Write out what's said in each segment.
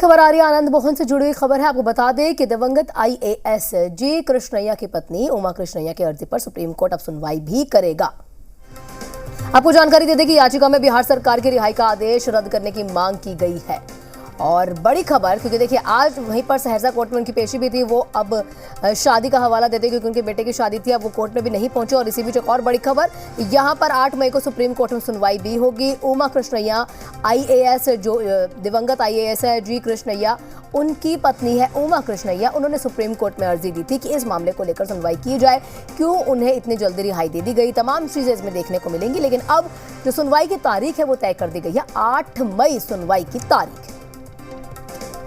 खबर आ रही है आनंद मोहन से जुड़ी हुई खबर है। आपको बता दें कि दिवंगत आईएएस जी कृष्णैया की पत्नी उमा कृष्णैया की अर्जी पर सुप्रीम कोर्ट अब सुनवाई भी करेगा। आपको जानकारी दे दें कि याचिका में बिहार सरकार की रिहाई का आदेश रद्द करने की मांग की गई है। और बड़ी खबर, क्योंकि देखिए आज वहीं पर सहरसा कोर्ट में उनकी पेशी भी थी, वो अब शादी का हवाला देते क्योंकि उनके बेटे की शादी थी, अब वो कोर्ट में भी नहीं पहुंचे। और इसी बीच एक और बड़ी खबर, यहां पर 8 मई को सुप्रीम कोर्ट में सुनवाई भी होगी। उमा कृष्णैया आईएएस, जो दिवंगत आईएएस है जी कृष्णैया, उनकी पत्नी है उमा कृष्णैया, उन्होंने सुप्रीम कोर्ट में अर्जी दी थी कि इस मामले को लेकर सुनवाई की जाए, क्यों उन्हें इतनी जल्दी रिहाई दे दी गई, तमाम चीजें इसमें देखने को मिलेंगी। लेकिन अब जो सुनवाई की तारीख है वो तय कर दी गई है, 8 मई सुनवाई की तारीख।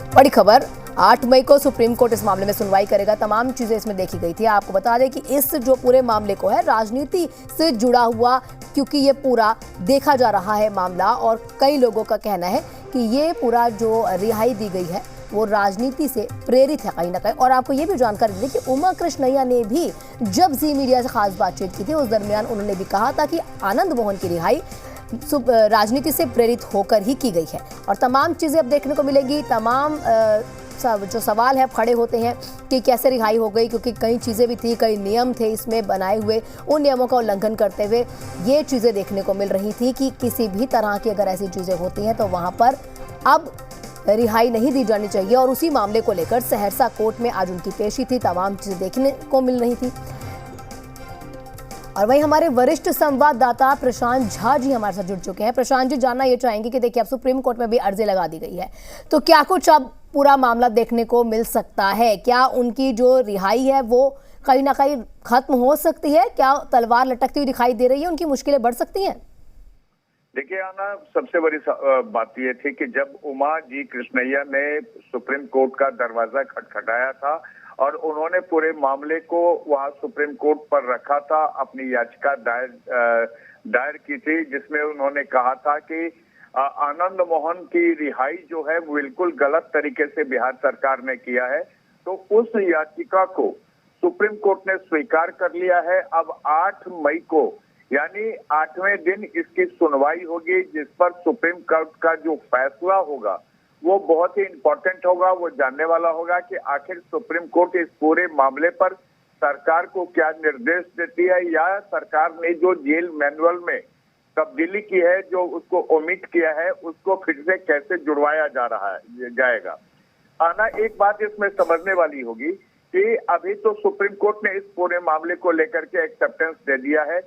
बड़ी खबर, 8 मई को सुप्रीम कोर्ट इस मामले में सुनवाई करेगा। तमाम चीजें इसमें देखी गई थी। आपको बता दें कि इस जो पूरे मामले को है राजनीति से जुड़ा हुआ, क्योंकि ये पूरा देखा जा रहा है मामला, और कई लोगों का कहना है कि ये पूरा जो रिहाई दी गई है वो राजनीति से प्रेरित है कहीं ना कहीं। और आपको ये भी जानकारी दी कि उमा कृष्णैया ने भी जब जी मीडिया से खास बातचीत की थी, उस दरमियान उन्होंने भी कहा था कि आनंद मोहन की रिहाई राजनीति से प्रेरित होकर ही की गई है। और तमाम चीज़ें अब देखने को मिलेगी। तमाम जो सवाल है खड़े होते हैं कि कैसे रिहाई हो गई, क्योंकि कई चीज़ें भी थी, कई नियम थे इसमें बनाए हुए, उन नियमों का उल्लंघन करते हुए ये चीज़ें देखने को मिल रही थी कि किसी भी तरह की अगर ऐसी चीज़ें होती हैं तो वहाँ पर अब रिहाई नहीं दी जानी चाहिए। और उसी मामले को लेकर सहरसा कोर्ट में आज उनकी पेशी थी, तमाम चीज़ें देखने को मिल रही थी। और वहीं हमारे वरिष्ठ संवाददाता प्रशांत झा जी हमारे साथ जुड़ चुके हैं। प्रशांत जी, जानना ये चाहेंगे कि देखिए अब सुप्रीम कोर्ट में भी अर्जी लगा दी गई है, तो क्या कुछ अब पूरा मामला देखने को मिल सकता है? क्या उनकी जो रिहाई है वो कहीं ना कहीं खत्म हो सकती है? क्या तलवार लटकती हुई दिखाई दे रही है? उनकी मुश्किलें बढ़ सकती हैं? देखिए आना, सबसे बड़ी बात यह थी कि जब उमा जी कृष्णैया ने सुप्रीम कोर्ट का दरवाजा खटखटाया था और उन्होंने पूरे मामले को वहां सुप्रीम कोर्ट पर रखा था, अपनी याचिका दायर की थी, जिसमें उन्होंने कहा था कि आनंद मोहन की रिहाई जो है बिल्कुल गलत तरीके से बिहार सरकार ने किया है, तो उस याचिका को सुप्रीम कोर्ट ने स्वीकार कर लिया है। अब 8 मई को यानी 8वें दिन इसकी सुनवाई होगी, जिस पर सुप्रीम कोर्ट का जो फैसला होगा वो बहुत ही इंपॉर्टेंट होगा। वो जानने वाला होगा कि आखिर सुप्रीम कोर्ट इस पूरे मामले पर सरकार को क्या निर्देश देती है, या सरकार ने जो जेल मैनुअल में तब्दीली की है, जो उसको ओमिट किया है, उसको फिर से कैसे जुड़वाया जाएगा। आना, एक बात इसमें समझने वाली होगी कि अभी तो सुप्रीम कोर्ट ने इस पूरे मामले को लेकर के एक्सेप्टेंस दे दिया है।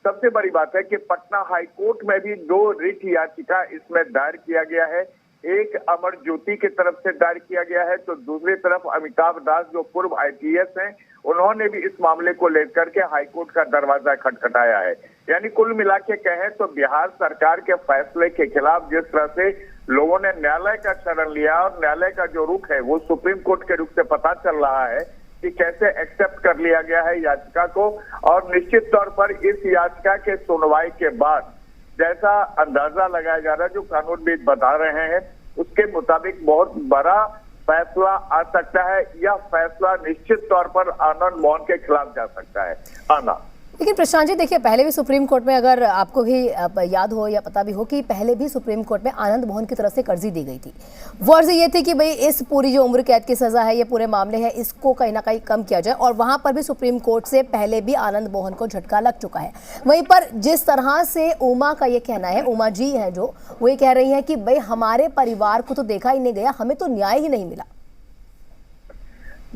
सबसे बड़ी बात है कि पटना हाई कोर्ट में भी 2 रिट याचिका इसमें दायर किया गया है। एक अमर ज्योति की तरफ से दायर किया गया है, तो दूसरी तरफ अमिताभ दास जो पूर्व आईपीएस हैं, उन्होंने भी इस मामले को लेकर के हाईकोर्ट का दरवाजा खटखटाया है। यानी कुल मिला के कहें तो बिहार सरकार के फैसले के खिलाफ जिस तरह से लोगों ने न्यायालय का शरण लिया, और न्यायालय का जो रुख है वो सुप्रीम कोर्ट के रुख से पता चल रहा है कि कैसे एक्सेप्ट कर लिया गया है याचिका को। और निश्चित तौर पर इस याचिका के सुनवाई के बाद जैसा अंदाजा लगाया जा रहा है, जो कानूनविद बता रहे हैं, उसके मुताबिक बहुत बड़ा फैसला आ सकता है। यह फैसला निश्चित तौर पर आनंद मोहन के खिलाफ जा सकता है। आना, लेकिन प्रशांत जी देखिए, पहले भी सुप्रीम कोर्ट में, अगर आपको भी याद हो या पता भी हो, कि पहले भी सुप्रीम कोर्ट में आनंद मोहन की तरफ से एक अर्जी दी गई थी। वो अर्जी ये थी कि भाई इस पूरी जो उम्र कैद की सजा है, ये पूरे मामले हैं, इसको कहीं ना कहीं कम किया जाए। और वहां पर भी सुप्रीम कोर्ट से पहले भी आनंद मोहन को झटका लग चुका है। वहीं पर जिस तरह से उमा का ये कहना है, उमा जी है जो, वो ये कह रही है कि भाई हमारे परिवार को तो देखा ही नहीं गया, हमें तो न्याय ही नहीं मिला।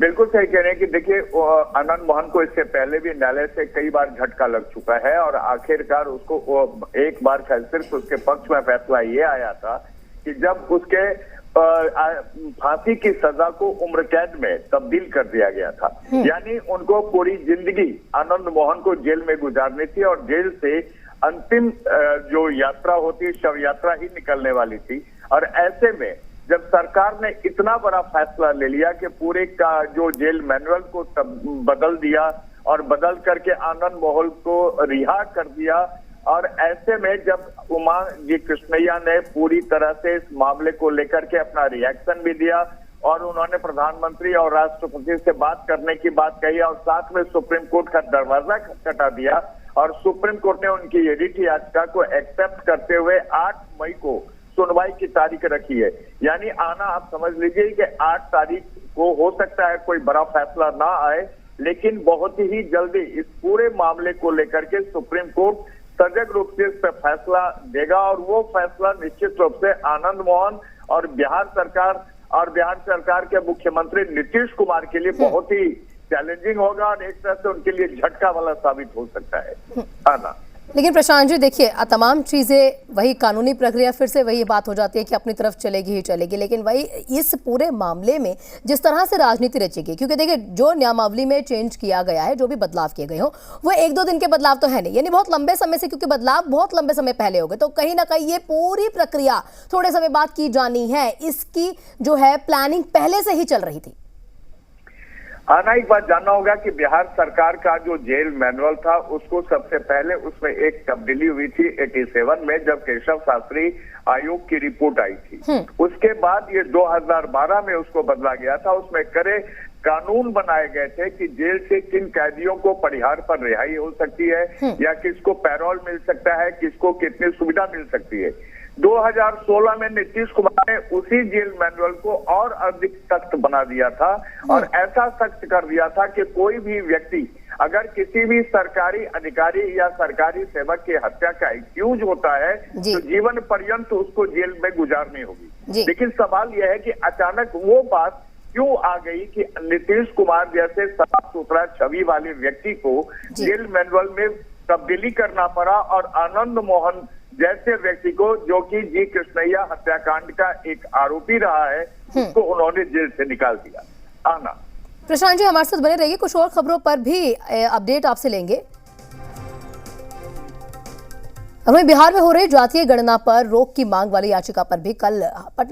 बिल्कुल सही कह रहे हैं कि देखिए आनंद मोहन को इससे पहले भी न्यायालय से कई बार झटका लग चुका है, और आखिरकार उसको एक बार सिर्फ उसके पक्ष में फैसला ये आया था कि जब उसके फांसी की सजा को उम्र कैद में तब्दील कर दिया गया था। यानी उनको पूरी जिंदगी आनंद मोहन को जेल में गुजारनी थी, और जेल से अंतिम जो यात्रा होती, शव यात्रा ही निकलने वाली थी। और ऐसे में जब सरकार ने इतना बड़ा फैसला ले लिया कि पूरे का जो जेल मैनुअल को बदल दिया और बदल करके आनंद मोहन को रिहा कर दिया, और ऐसे में जब उमा जी कृष्णैया ने पूरी तरह से इस मामले को लेकर के अपना रिएक्शन भी दिया, और उन्होंने प्रधानमंत्री और राष्ट्रपति से बात करने की बात कही, और साथ में सुप्रीम कोर्ट का दरवाजा खटखटा दिया, और सुप्रीम कोर्ट ने उनकी रिट याचिका को एक्सेप्ट करते हुए 8 मई को सुनवाई की तारीख रखी है। यानी आना आप समझ लीजिए कि 8 तारीख को हो सकता है कोई बड़ा फैसला ना आए, लेकिन बहुत ही जल्दी इस पूरे मामले को लेकर के सुप्रीम कोर्ट सजग रूप से इस पर फैसला देगा और वो फैसला निश्चित रूप से आनंद मोहन और बिहार सरकार के मुख्यमंत्री नीतीश कुमार के लिए बहुत ही चैलेंजिंग होगा और एक तरह से उनके लिए झटका वाला साबित हो सकता है। आना लेकिन प्रशांत जी देखिए, तमाम चीजें वही कानूनी प्रक्रिया फिर से वही बात हो जाती है कि अपनी तरफ चलेगी ही चलेगी, लेकिन वही इस पूरे मामले में जिस तरह से राजनीति रचेगी, क्योंकि देखिए जो नियमावली में चेंज किया गया है, जो भी बदलाव किए गए हो, वो 1-2 दिन के बदलाव तो है नहीं, यानी बहुत लंबे समय से, क्योंकि बदलाव बहुत लंबे समय पहले हो गए, तो कहीं ना कहीं ये पूरी प्रक्रिया थोड़े समय बाद की जानी है, इसकी जो है प्लानिंग पहले से ही चल रही थी। आना एक बात जानना होगा कि बिहार सरकार का जो जेल मैनुअल था उसको सबसे पहले उसमें एक तब्दीली हुई थी 87 में, जब केशव शास्त्री आयोग की रिपोर्ट आई थी। उसके बाद ये 2012 में उसको बदला गया था। उसमें कड़े कानून बनाए गए थे कि जेल से किन कैदियों को परिहार पर रिहाई हो सकती है या किसको पैरोल मिल सकता है, किसको कितनी सुविधा मिल सकती है। 2016 में नीतीश कुमार ने उसी जेल मैनुअल को और अधिक सख्त बना दिया था और ऐसा सख्त कर दिया था कि कोई भी व्यक्ति अगर किसी भी सरकारी अधिकारी या सरकारी सेवक की हत्या का एक्यूज होता है तो जीवन पर्यंत उसको जेल में गुजारनी होगी। लेकिन सवाल यह है कि अचानक वो बात क्यों आ गई कि नीतीश कुमार जैसे साफ सुथरा छवि वाले व्यक्ति को जेल मैनुअल में तब्दीली करना पड़ा और आनंद मोहन जैसे व्यक्ति को, जो कि जी कृष्णैया हत्याकांड का एक आरोपी रहा है, उसको उन्होंने जेल से निकाल दिया। आना प्रशांत जी हमारे साथ बने रहिए, कुछ और खबरों पर भी अपडेट आपसे लेंगे। वहीं बिहार में हो रही जातीय गणना पर रोक की मांग वाली याचिका पर भी कल पटना